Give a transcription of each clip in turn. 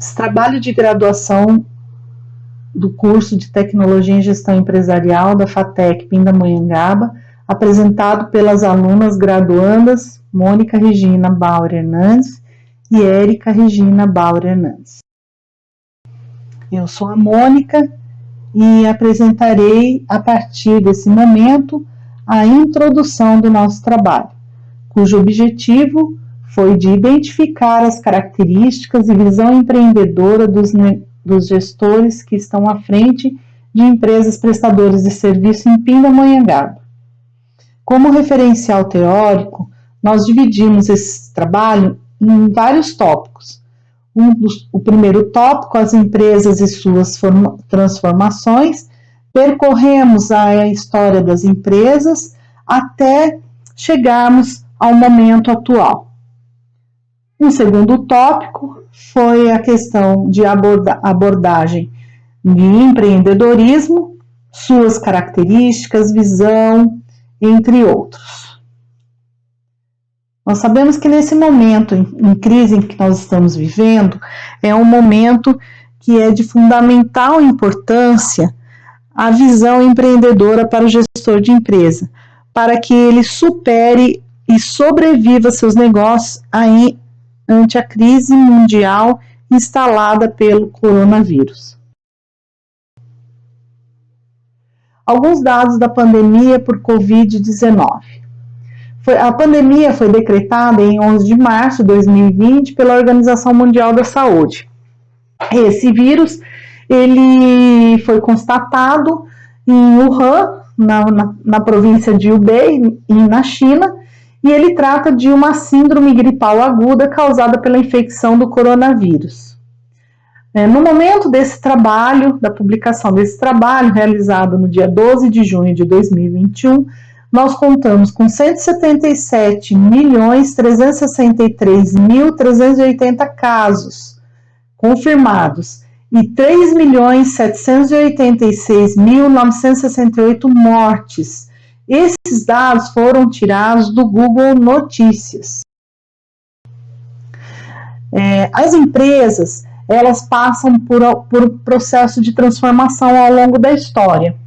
Esse trabalho de graduação do curso de Tecnologia em Gestão Empresarial da FATEC Pindamonhangaba, apresentado pelas alunas graduandas Mônica Regina Bauer Hernandes e Érica Regina Bauer Hernandes. Eu sou a Mônica e apresentarei, a partir desse momento, a introdução do nosso trabalho, cujo objetivo foi de identificar as características e visão empreendedora dos gestores que estão à frente de empresas prestadoras de serviço em Pindamonhangaba. Como referencial teórico, nós dividimos esse trabalho em vários tópicos. O primeiro tópico, as empresas e suas transformações, percorremos a história das empresas até chegarmos ao momento atual. Um segundo tópico foi a questão de abordagem de empreendedorismo, suas características, visão, entre outros. Nós sabemos que nesse momento em crise em que nós estamos vivendo, é um momento que é de fundamental importância a visão empreendedora para o gestor de empresa, para que ele supere e sobreviva seus negócios ante a crise mundial instalada pelo coronavírus. Alguns dados da pandemia por Covid-19. A pandemia foi decretada em 11 de março de 2020 pela Organização Mundial da Saúde. Esse vírus ele foi constatado em Wuhan, na província de Hubei, na China, e ele trata de uma síndrome gripal aguda causada pela infecção do coronavírus. No momento desse trabalho, da publicação desse trabalho, realizado no dia 12 de junho de 2021, nós contamos com 177.363.380 casos confirmados e 3.786.968 mortes. Esses dados foram tirados do Google Notícias. As empresas, elas passam por um processo de transformação ao longo da história.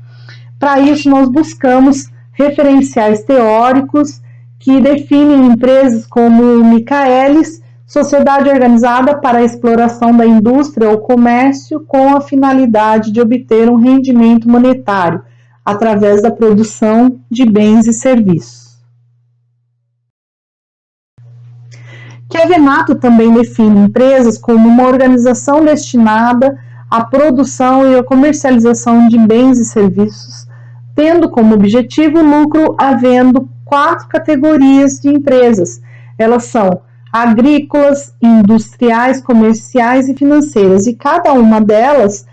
Para isso, nós buscamos referenciais teóricos que definem empresas como Michaelis, sociedade organizada para a exploração da indústria ou comércio com a finalidade de obter um rendimento monetário através da produção de bens e serviços. Chiavenato também define empresas como uma organização destinada à produção e à comercialização de bens e serviços, tendo como objetivo o lucro, havendo 4 categorias de empresas. Elas são agrícolas, industriais, comerciais e financeiras, e cada uma delas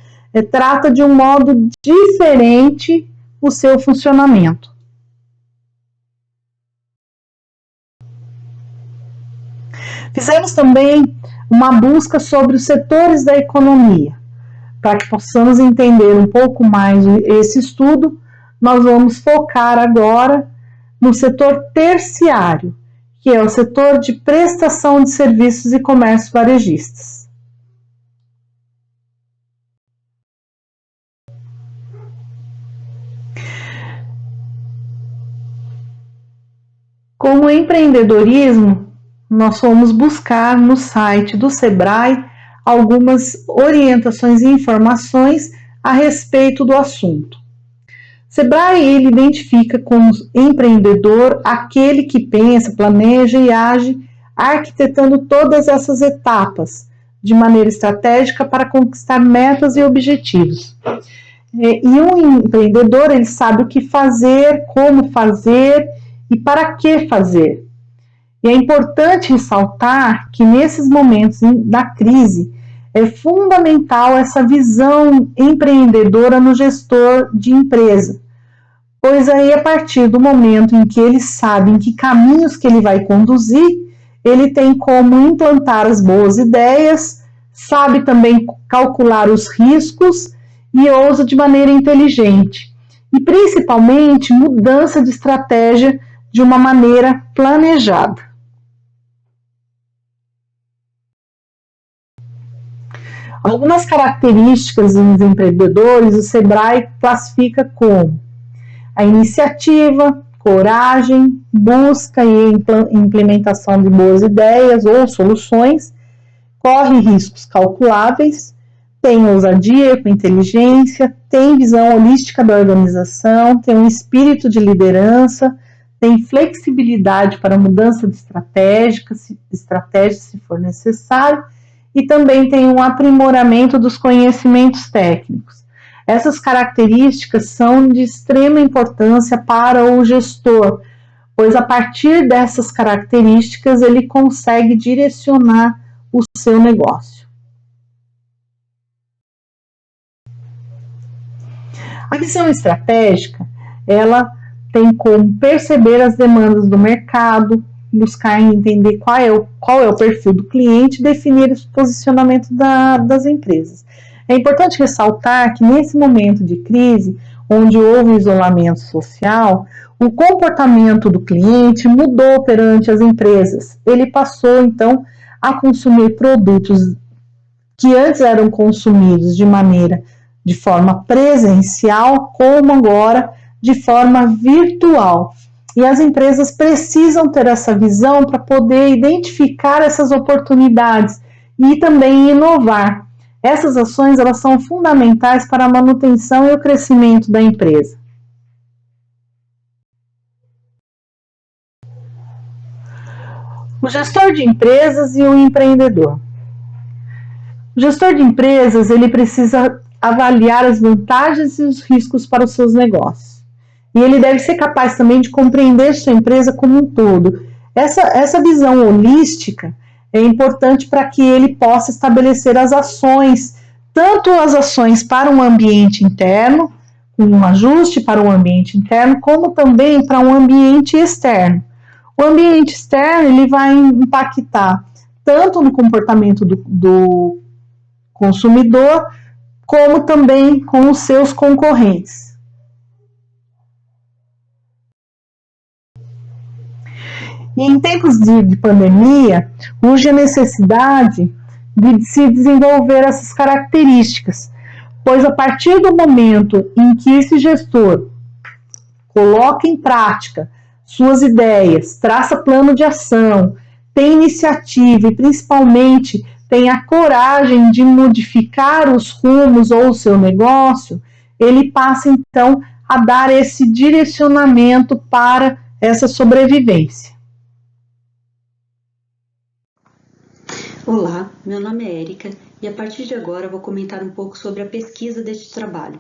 trata de um modo diferente o seu funcionamento. Fizemos também uma busca sobre os setores da economia. Para que possamos entender um pouco mais esse estudo, nós vamos focar agora no setor terciário, que é o setor de prestação de serviços e comércio varejistas. Com o empreendedorismo, nós fomos buscar no site do Sebrae algumas orientações e informações a respeito do assunto. Sebrae, ele identifica como empreendedor aquele que pensa, planeja e age arquitetando todas essas etapas de maneira estratégica para conquistar metas e objetivos. E um empreendedor, ele sabe o que fazer, como fazer e para que fazer. E é importante ressaltar que nesses momentos da crise é fundamental essa visão empreendedora no gestor de empresa, pois aí a partir do momento em que ele sabe em que caminhos que ele vai conduzir, ele tem como implantar as boas ideias, sabe também calcular os riscos e ousa de maneira inteligente. E principalmente mudança de estratégia de uma maneira planejada. Algumas características dos empreendedores o Sebrae classifica como a iniciativa, coragem, busca e implementação de boas ideias ou soluções, corre riscos calculáveis, tem ousadia com inteligência, tem visão holística da organização, tem um espírito de liderança, tem flexibilidade para mudança de estratégia se for necessário, e também tem um aprimoramento dos conhecimentos técnicos. Essas características são de extrema importância para o gestor, pois a partir dessas características ele consegue direcionar o seu negócio. A visão estratégica, ela tem como perceber as demandas do mercado, buscar entender qual é o perfil do cliente e definir o posicionamento das empresas. É importante ressaltar que nesse momento de crise, onde houve isolamento social, o comportamento do cliente mudou perante as empresas. Ele passou, então, a consumir produtos que antes eram consumidos de forma presencial, como agora de forma virtual. E as empresas precisam ter essa visão para poder identificar essas oportunidades e também inovar. Essas ações elas são fundamentais para a manutenção e o crescimento da empresa. O gestor de empresas e o empreendedor. O gestor de empresas ele precisa avaliar as vantagens e os riscos para os seus negócios. E ele deve ser capaz também de compreender sua empresa como um todo. Essa visão holística é importante para que ele possa estabelecer as ações, tanto as ações para um ambiente interno, com um ajuste para um ambiente interno, como também para um ambiente externo. O ambiente externo ele vai impactar tanto no comportamento do consumidor, como também com os seus concorrentes. E em tempos de pandemia, urge a necessidade de se desenvolver essas características, pois a partir do momento em que esse gestor coloca em prática suas ideias, traça plano de ação, tem iniciativa e principalmente tem a coragem de modificar os rumos ou o seu negócio, ele passa então a dar esse direcionamento para essa sobrevivência. Olá, meu nome é Érica e a partir de agora eu vou comentar um pouco sobre a pesquisa deste trabalho.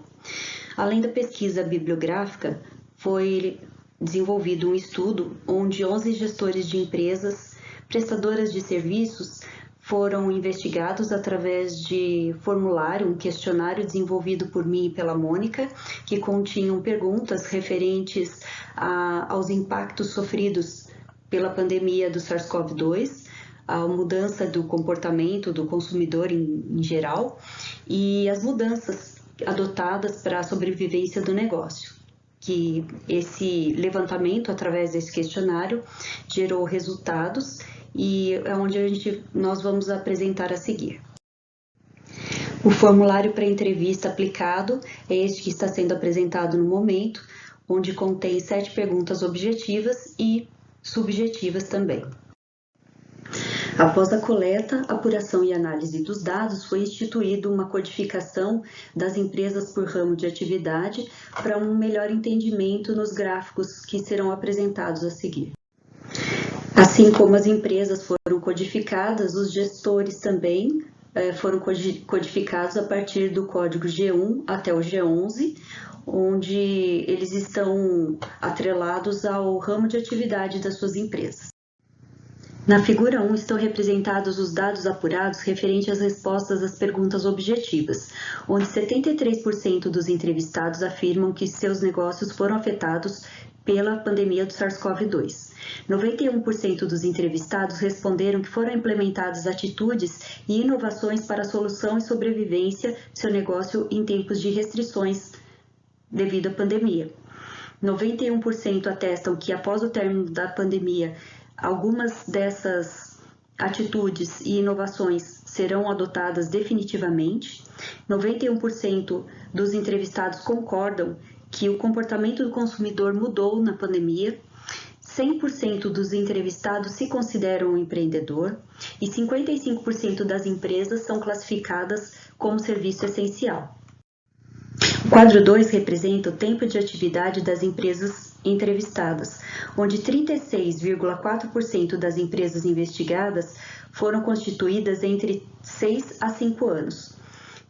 Além da pesquisa bibliográfica, foi desenvolvido um estudo onde 11 gestores de empresas prestadoras de serviços foram investigados através de formulário, um questionário desenvolvido por mim e pela Mônica, que continham perguntas referentes aos impactos sofridos pela pandemia do SARS-CoV-2, a mudança do comportamento do consumidor em geral e as mudanças adotadas para a sobrevivência do negócio. Que esse levantamento, através desse questionário, gerou resultados e é onde nós vamos apresentar a seguir. O formulário para entrevista aplicado é este que está sendo apresentado no momento, onde contém 7 perguntas objetivas e subjetivas também. Após a coleta, apuração e análise dos dados, foi instituída uma codificação das empresas por ramo de atividade para um melhor entendimento nos gráficos que serão apresentados a seguir. Assim como as empresas foram codificadas, os gestores também foram codificados a partir do código G1 até o G11, onde eles estão atrelados ao ramo de atividade das suas empresas. Na figura 1 estão representados os dados apurados referentes às respostas às perguntas objetivas, onde 73% dos entrevistados afirmam que seus negócios foram afetados pela pandemia do SARS-CoV-2. 91% dos entrevistados responderam que foram implementadas atitudes e inovações para a solução e sobrevivência de seu negócio em tempos de restrições devido à pandemia. 91% atestam que após o término da pandemia, algumas dessas atitudes e inovações serão adotadas definitivamente. 91% dos entrevistados concordam que o comportamento do consumidor mudou na pandemia. 100% dos entrevistados se consideram um empreendedor e 55% das empresas são classificadas como serviço essencial. O quadro 2 representa o tempo de atividade das empresas entrevistadas, onde 36,4% das empresas investigadas foram constituídas entre 6 a 5 anos.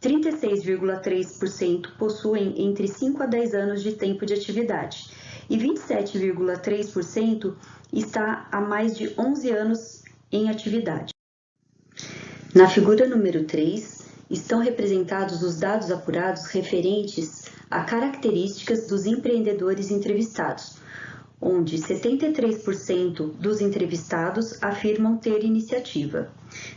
36,3% possuem entre 5 a 10 anos de tempo de atividade e 27,3% está há mais de 11 anos em atividade. Na figura número 3, estão representados os dados apurados referentes a características dos empreendedores entrevistados, onde 73% dos entrevistados afirmam ter iniciativa,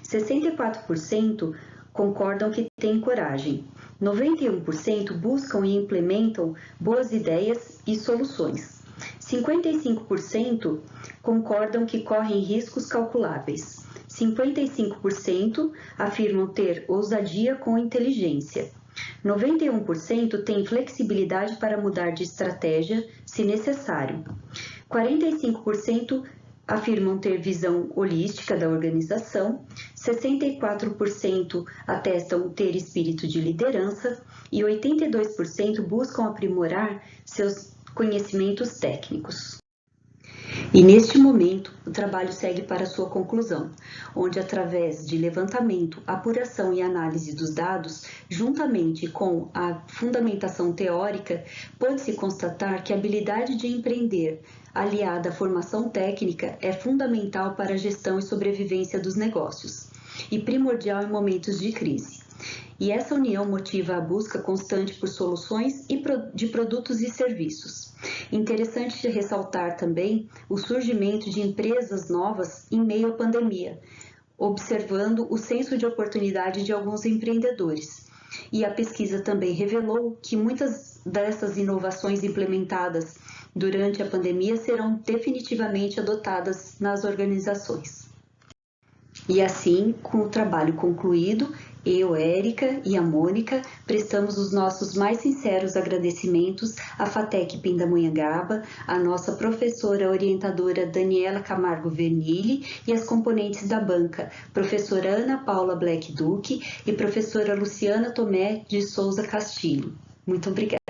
64% concordam que têm coragem, 91% buscam e implementam boas ideias e soluções, 55% concordam que correm riscos calculáveis, 55% afirmam ter ousadia com inteligência, 91% têm flexibilidade para mudar de estratégia se necessário, 45% afirmam ter visão holística da organização, 64% atestam ter espírito de liderança e 82% buscam aprimorar seus conhecimentos técnicos. E neste momento, o trabalho segue para sua conclusão, onde através de levantamento, apuração e análise dos dados, juntamente com a fundamentação teórica, pode-se constatar que a habilidade de empreender, aliada à formação técnica, é fundamental para a gestão e sobrevivência dos negócios, e primordial em momentos de crise. E essa união motiva a busca constante por soluções de produtos e serviços. Interessante ressaltar também o surgimento de empresas novas em meio à pandemia, observando o senso de oportunidade de alguns empreendedores. E a pesquisa também revelou que muitas dessas inovações implementadas durante a pandemia serão definitivamente adotadas nas organizações. E assim, com o trabalho concluído, eu, Érica e a Mônica prestamos os nossos mais sinceros agradecimentos à FATEC Pindamonhangaba, à nossa professora orientadora Daniela Camargo Vernilli e as componentes da banca, professora Ana Paula Black Duque e professora Luciana Tomé de Souza Castilho. Muito obrigada.